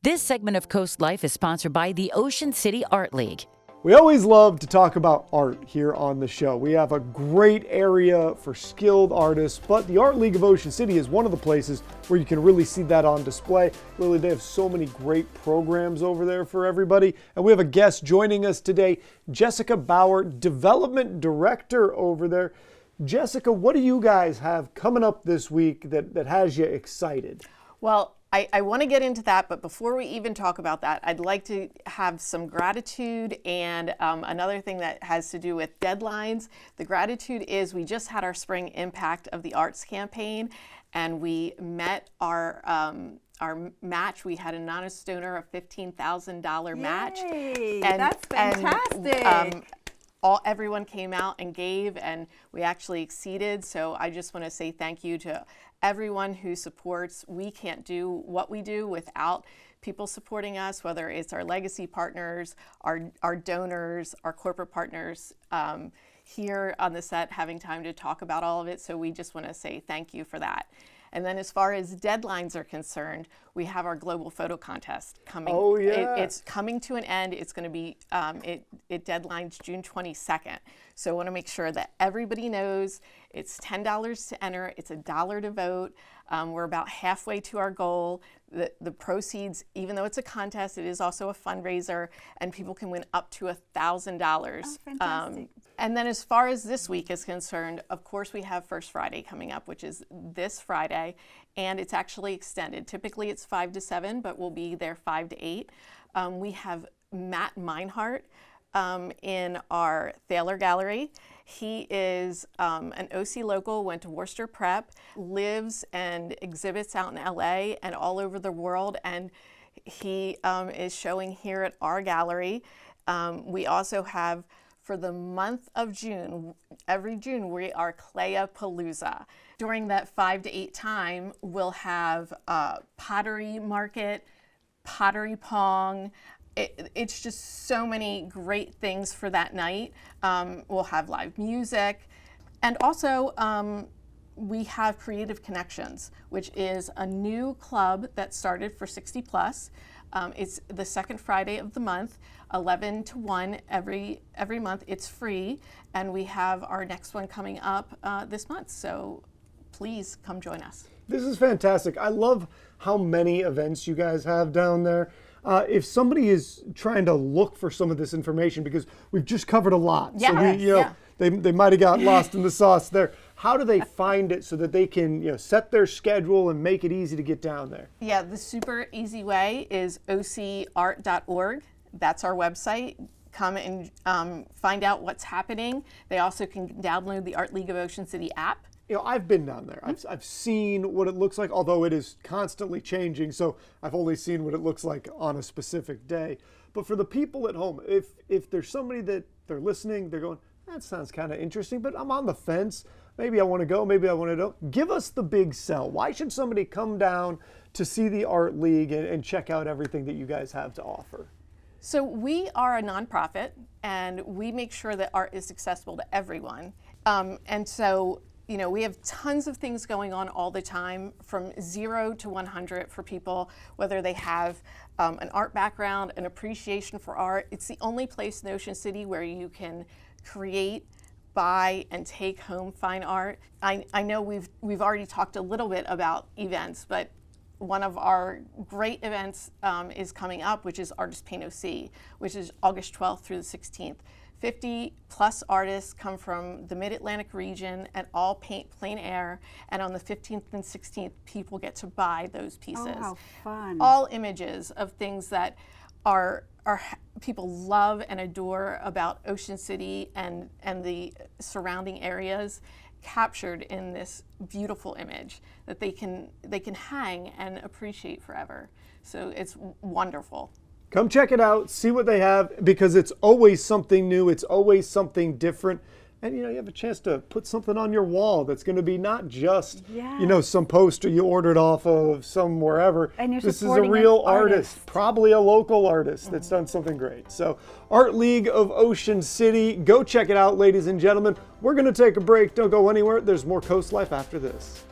This segment of Coast Life is sponsored by the Ocean City Art League. We always love to talk about art here on the show. We have a great area for skilled artists, but the Art League of Ocean City is one of the places where you can really see that on display. Really, they have so many great programs over there for everybody. And we have a guest joining us today, Jessica Bauer, Development Director over there. Jessica, what do you guys have coming up this week that has you excited? Well, I want to get into that, but before we even talk about that, I'd like to have some gratitude and another thing that has to do with deadlines. The gratitude is we just had our Spring Impact of the Arts campaign, and we met our match. We had an anonymous donor of $15,000 match. Yay, that's fantastic. Everyone came out and gave, and we actually exceeded. So I just want to say thank you to everyone who supports. We can't do what we do without people supporting us, whether it's our legacy partners, our donors, our corporate partners here on the set having time to talk about all of it. So we just want to say thank you for that. And then as far as deadlines are concerned, we have our global photo contest coming. Oh, yeah. It's coming to an end. It's going to be, it deadlines June 22nd. So I want to make sure that everybody knows it's $10 to enter. It's $1 to vote. We're about halfway to our goal. The proceeds, even though it's a contest, it is also a fundraiser, and people can win up to $1,000. Oh, fantastic. And then as far as this week is concerned, of course, we have First Friday coming up, which is this Friday, and it's actually extended. Typically it's 5 to 7, but we'll be there 5 to 8. We have Matt Meinhardt in our Thaler Gallery. He is an OC local, went to Worcester Prep, lives and exhibits out in LA and all over the world, and he is showing here at our gallery. We also have, for the month of June, every June, we are Clayapalooza. During that 5 to 8 time, we'll have pottery market, pottery pong. It's just so many great things for that night. We'll have live music. And also, we have Creative Connections, which is a new club that started for 60 plus. It's the second Friday of the month, 11 to 1 every month. It's free, and we have our next one coming up this month. So please come join us. This is fantastic. I love how many events you guys have down there. If somebody is trying to look for some of this information, because we've just covered a lot, Yeah. They might have got lost in the sauce there. How do they find it so that they can set their schedule and make it easy to get down there? Yeah, the super easy way is ocart.org. That's our website. Come and find out what's happening. They also can download the Art League of Ocean City app. I've been down there. I've seen what it looks like, although it is constantly changing. So I've only seen what it looks like on a specific day. But for the people at home, if there's somebody that they're listening, they're going, that sounds kind of interesting, but I'm on the fence. Maybe I want to go, maybe I want to don't. Give us the big sell. Why should somebody come down to see the Art League and check out everything that you guys have to offer? So we are a nonprofit, and we make sure that art is accessible to everyone. And so we have tons of things going on all the time, from 0 to 100 for people, whether they have an art background, an appreciation for art. It's the only place in Ocean City where you can create, buy, and take home fine art. I know we've already talked a little bit about events, but one of our great events is coming up, which is Artist Paint OC, which is August 12th through the 16th. 50 plus artists come from the Mid-Atlantic region and all paint plein air. And on the 15th and 16th, people get to buy those pieces. Oh, how fun. All images of things that are people love and adore about Ocean City and the surrounding areas, captured in this beautiful image that they can hang and appreciate forever. So it's wonderful. Come check it out, see what they have, because it's always something new, it's always something different. And you have a chance to put something on your wall that's going to be not just some poster you ordered off of some wherever. And you're this is a real artist, probably a local artist that's done something great. So Art League of Ocean City, go check it out, ladies and gentlemen. We're going to take a break. Don't go anywhere. There's more Coast Life after this.